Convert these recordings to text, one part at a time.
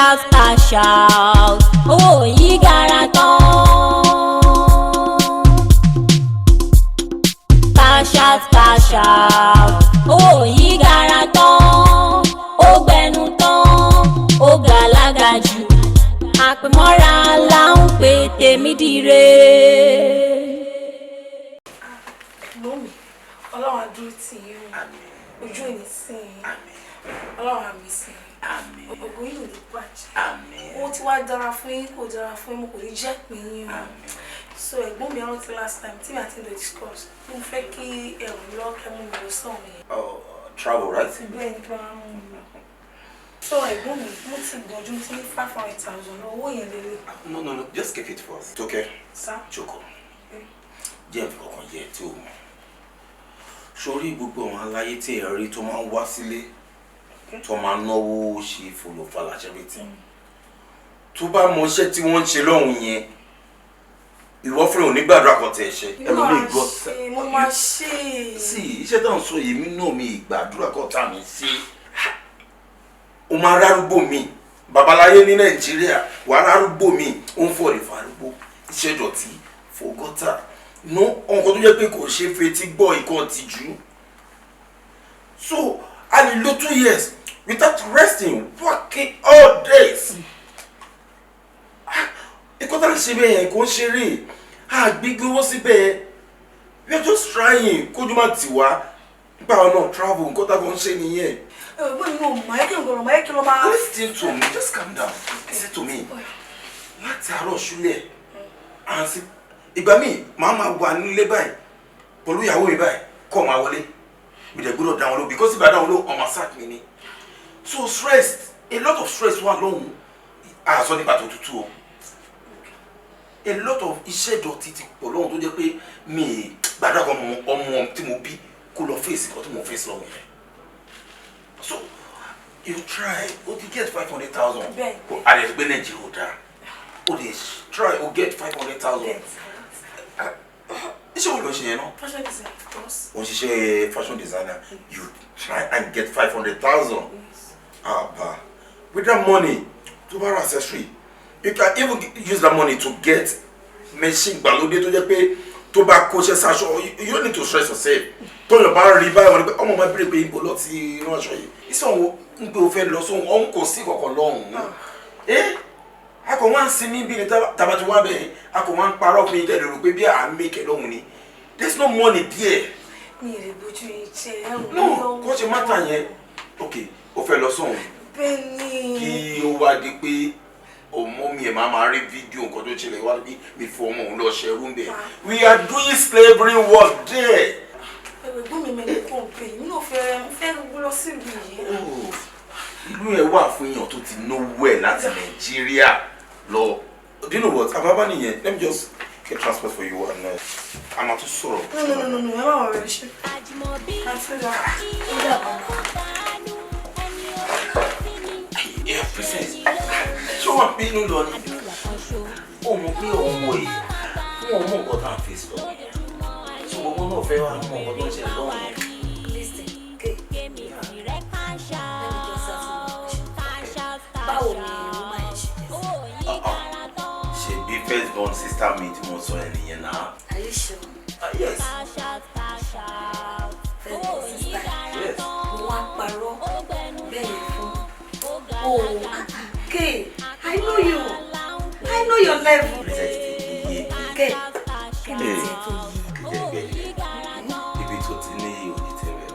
out, cash out. Owó yìí gara tán. Cash out, cash out. Owó yìí gara tán. Ó gbẹnu tán, ó gàlágà jù. Àpèmọ́ra là ń pè tèmi dire. Mọ́mì, Ọlọ́run á dúró tì yín o. Ojú ò ní sí yín. Ọlọ́run á mi sí yín. Ògo yín ò ní bàjẹ́. Owó tí wàá dára fún yín kò dára fún yín mo kò ní jẹ́ pín yín o. So ẹ̀gbọ́n mi rántí last time tí mi àti lè discuss. Mo fẹ́ kí ẹ̀rù lọ́kẹ́ mú mi lọ sọ́ọ̀ mi. Oh, travel, right? Bẹ́ẹ̀ ni kí wọ́n á mú mi lọ. So ẹ̀gbọ́n mi mo ti gbọ́njú tí ní 500,000 owó yẹn lélẹ̀. No, just keep it first. It's okay. Sir? Choco. Jẹ́ nǹkan kan yẹ tí o mọ̀. Sórí gbogbo àwọn aláyé tí ẹ rí tó máa ń wá sílé tó máa ń náwó ṣe fòlòfàlà everything. Tó bá mọ iṣẹ́ tí wọ́n ń ṣe lọ́hùn yẹn, ìwọ fún òní gbàdúrà kan tẹ̀ ṣe. Ẹlòmíì gbọ́. Mo máa ṣe. Sí, iṣẹ́ tó ń sọ yìí mí náà mi ìgbàdúrà kan tà mí sí. O máa rárúgbó mi babaláyé ní Nàìjíríà wà rárúgbó mi ó ń fọ̀rẹ̀ fàrúgbó iṣẹ́ dọ̀tí fògọ́tà no nǹkan tó jẹ́ pé kò ṣe fetí gbọ́ ìkan tìjú. So I will do 2 years without resting working all days. Ìkan tá à ń ṣe bẹ́ẹ̀ yẹn kò ń ṣeré àgbégbé owó síbẹ̀ we are just trying kójú má tì wá nípa ọ̀nà travel nǹkan tá a kàn ń ṣe nìyẹn. Listen to me, just calm down. Listen to me. Láti àárọ̀ ṣúlẹ̀, àǹsí. Ìgbà míì, màá máa wà nílé báyìí. Pẹ̀lú ìyàwó mi báyìí, kọ́ máa wọlé. Mi dẹ̀ gbọ́dọ̀ dáwọn ló, because ìbá dáwọn ló, ọmọ sack mi ni. So stress, a lot of stress wà lọ́hùn. Àṣọ nípa tó tútù o. A lot of iṣẹ́ ìdọ̀tí ti pọ̀ lọ́hùn tó jẹ́ pé mi gbàdúrà kan ọmọ tí mo bí kó lọ face nǹkan tí mo face lọ́hùn yẹn. So you try, you get 500,000. I just been in Yoruba. Try, get 500,000. It's all what you know. Fashion designer, of course. When you say fashion designer, you try and get 500,000. Yes. With that money, to buy accessory, you can even use that money to get machine balode to pay to buy coaches. You don't need to stress yourself. Tó yàn bá rí báyìí wọ́n ní pé ọmọ máa bèrè pé ibo lọ ti inú aṣọ yìí ìsọ̀hún ń pé o fẹ́ lọ sóhun ọ̀hún kò sí kọ̀ọ̀kan lọ́hùn-ún a kò wá ń sinmi bí ni tàbá tí wọ́n bẹ̀ a kò wá ń parọ́ fún ìtẹ́lẹ̀ rò pé bí à ń mẹ́kẹ̀ lọ́hùn ni there is no money there. mi ì lè bójú ìṣe ẹ̀rù no kò ṣe mátà yẹn ok o fẹ́ lọ sóhun bẹ́ẹ̀ni kí o wá di pé ọmọ mi ẹ̀ máa rí fídíò nǹkan tó ṣẹlẹ̀ wá bí mi fọ ọmọ òun lọ ṣẹrú ń bẹ̀ we are doing slavery work there. Ẹ̀gbọ́n mi mẹ́lẹ̀ kàn pé mi náà fẹ́ lọ sí ìlú yìí. Ìlú yẹn wà fún èèyàn tó ti náwó ẹ̀ láti Nàìjíríà lọ. Do you know what? Àbábá nìyẹn. Let me just get transport for you and I'm out to sọ̀rọ̀. No. Ẹ má wọ̀ rẹ̀ ṣe. Yeah, princess. Ṣé wọ́n bínú lọ ni? Ó mọ̀ pé ọmọ yìí fún ọmọ nǹkan tá à ń fi sọ. Ṣé gbogbo náà fẹ́ wá mọ̀ nǹkan tó ń ṣẹlẹ̀ lọ́wọ́ yẹn? Báwo ni ìlú máa ń ṣe? Ṣebí first born sister mi tí mo sọ ẹ nìyẹn náà. Are you sure? Yes. First born sister. Yes. Mo wá parọ́ bẹ́ẹ̀ ni fún. Oh, Kay, I know you. I know your level. Kay, kí ni tiẹ̀ tó yí? Ibi tó ti ní iyì ò ní tẹ̀lé o.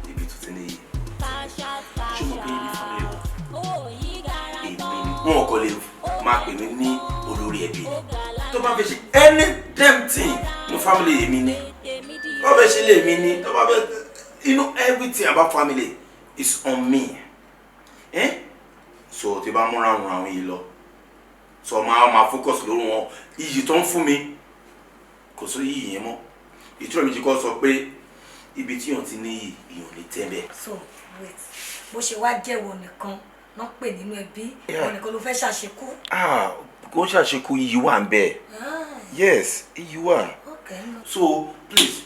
Ibi tó ti ní iyì. Ṣé mo bí ní fámìlì wa? Èmi ni wọn kò lè máa pè mí ní olórí ẹbí. Tó bá fẹ́ ṣe any damn thing ní family èmi ni. Tó bá fẹ́ ṣe lé mi ni. Tó bá fẹ́ you know everything about family is on me. So tí bá múra run àwọn yìí lọ. So máa focus lórí wọn. Iyì tó ń fún mi kò sí iyì yẹn mọ́. Ìtura mi ti kọ́ sọ pé ibi tí yàn ti ní iyì ìyàn ní tẹ́lẹ̀. So wait, bó ṣe wá jẹ́wọ́ nìkan náà pè nínú ẹbí wọn nìkan ló fẹ́ ṣàṣekú. Kò ṣàṣekú iyì wà ń bẹ̀. Yes, iyì wà. Okay. So please,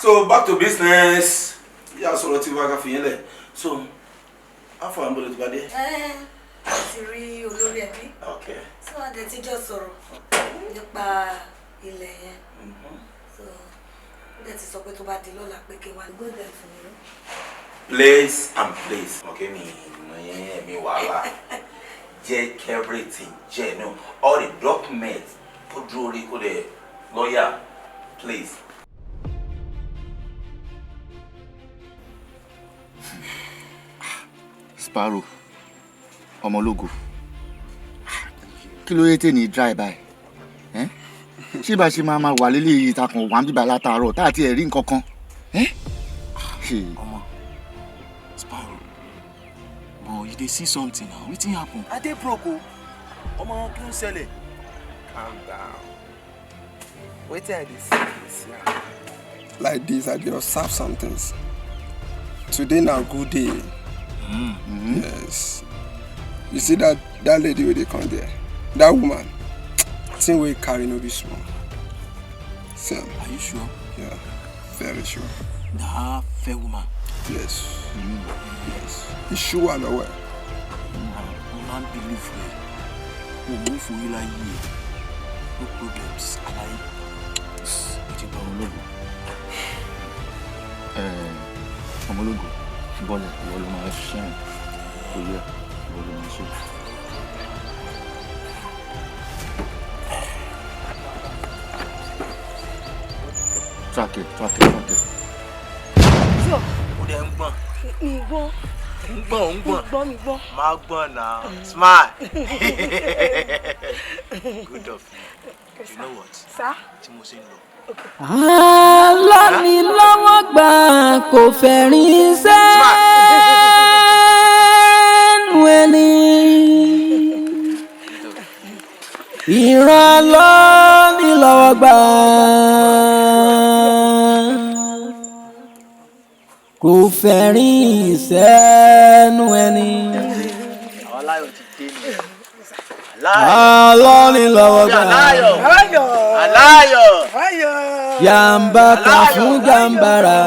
so back to business. Yà sọ̀rọ̀ tí wàá ká fi yẹn lẹ̀. So how far ń bọ̀ lè ti bá dé? ti rí olórí ẹbí. Okay. So a dẹ̀ ti jọ sọ̀rọ̀ nípa ilẹ̀ yẹn. So ó dẹ̀ ti sọ pé tó bá di lọ́la pé kí n wá gbọ́dọ̀ fún mi. Place and place. Okay, me wala. Check everything. No, all the documents. Put jewelry, put the lawyer. Please. Sparrow, ọmọlógo. Kí ló yẹ ní dry by? Ṣé bá ṣe máa wà lélẹ̀ yìí takùn wà ń bíbá látàárọ̀ tá àti ẹ̀rí nǹkan kan? Ọmọ, Sparrow, but you dey see something now. Wetin happen? I dey broke o. Ọmọ, kí ló ń ṣẹlẹ̀? Calm down. Wetin I dey see this year? Like this, I dey observe some things. Today na good day. Yes. You see that lady wey dey come there? That woman, thing wey carry no be small. Sam. Are you sure? Yeah, very sure. That fair woman. Yes. Yes. You sure am well? Man believe me. We move for you like you. No problems. Ọmọlógo, bọ́lẹ̀ ìwọ ló máa ṣẹ́yìn tó yẹ ìwọ ló máa ṣe. Track it. Ó dẹ̀ ń gbọ̀n. Ń gbọ̀n. Máa gbọ̀n náà. Smile. Good of you. You know what? Sir? Tí mo ṣe ń lọ. Alánilọ́wọ́ gbà kò fẹ̀rín sẹ́nu ẹni. Ìran alánilọ́wọ́ gbà kò fẹ̀rín sẹ́nu ẹni. Àwọn aláyọ̀ ti dé ni. Alánilọ́wọ́ gbà. Aláyọ̀. Jàmbá kan fún jàmbára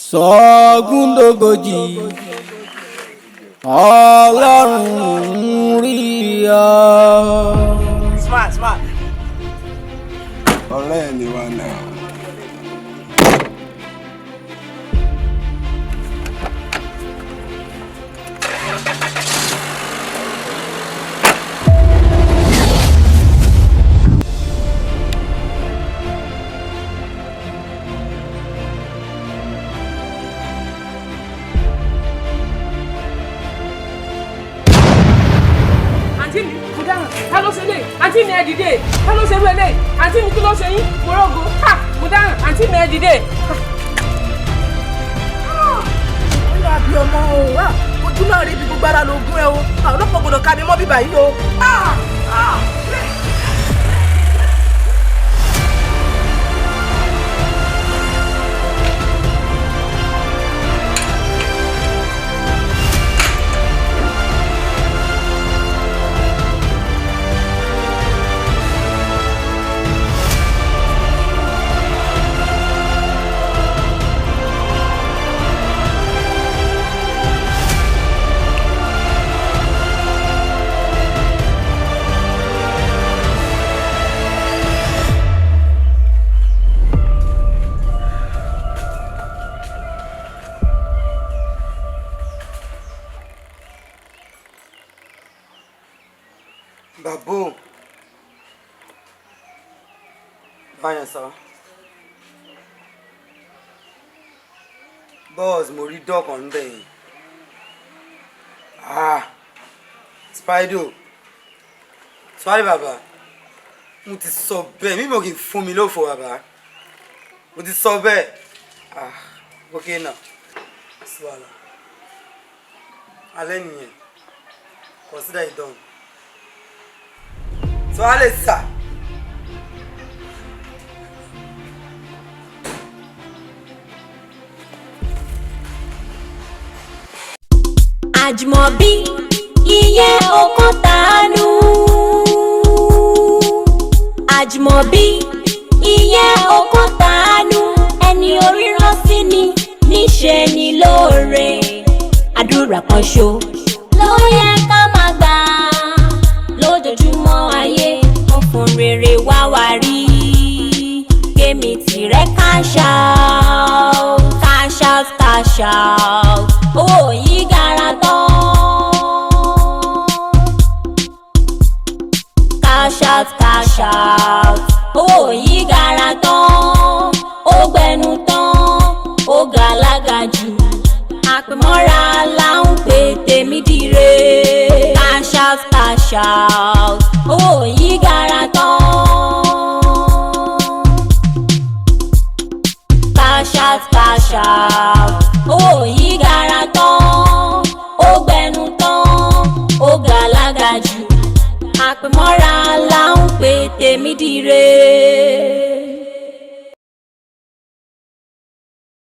sọ́gúndógójì Ọlọ́run rí ọ. Smart. Ọ̀rẹ́ ni wá náà. Àǹtí mi ẹ dìde, ká ló ṣe rú eléyìí? Àǹtí mi kí ló ṣe yín? Mo rògo, mo dáràn, àǹtí mi ẹ dìde. Ó lọ àbí ọmọ o, ojú náà rí ibi gbogbo ara lóògùn ẹ o, àwọn ọlọ́pàá gbọdọ̀ ká mi mọ́ bíbá yìí o. Babo. Báyọ̀ sọ. Boss, mo rí dọ́ọ̀kan níbẹ̀ yẹn. Spider. Sorry bàbá. Mo ti sọ bẹ́ẹ̀, mímọ̀ kì í fún mi lófo bàbá. Mo ti sọ bẹ́ẹ̀. Okay now. Swallow. Alẹ́ nìyẹn. Consider it done. So Alessa. Àjùmọ̀bí iye okun tánú. Àjùmọ̀bí iye okun tánú. Ẹni orí rán sí ni níṣe ni lóore. Àdúrà kan ṣo ló yẹ ká máa gbà lójoojúmọ́ ayé ọ̀fun rere wá wá rí kémi tìrẹ cash out cash out cash out owó yìí gara tán cash out cash out owó yìí gara tán ó gbẹnu tán ó gàlágà jù àpèmọ́ra là ń pè tèmi dire cash out cash out owó yìí gara tán cash out cash out owó yìí gara tán ó gbẹnu tán ó gàlágà jù àpèmọ́ra là ń pè tèmi dire.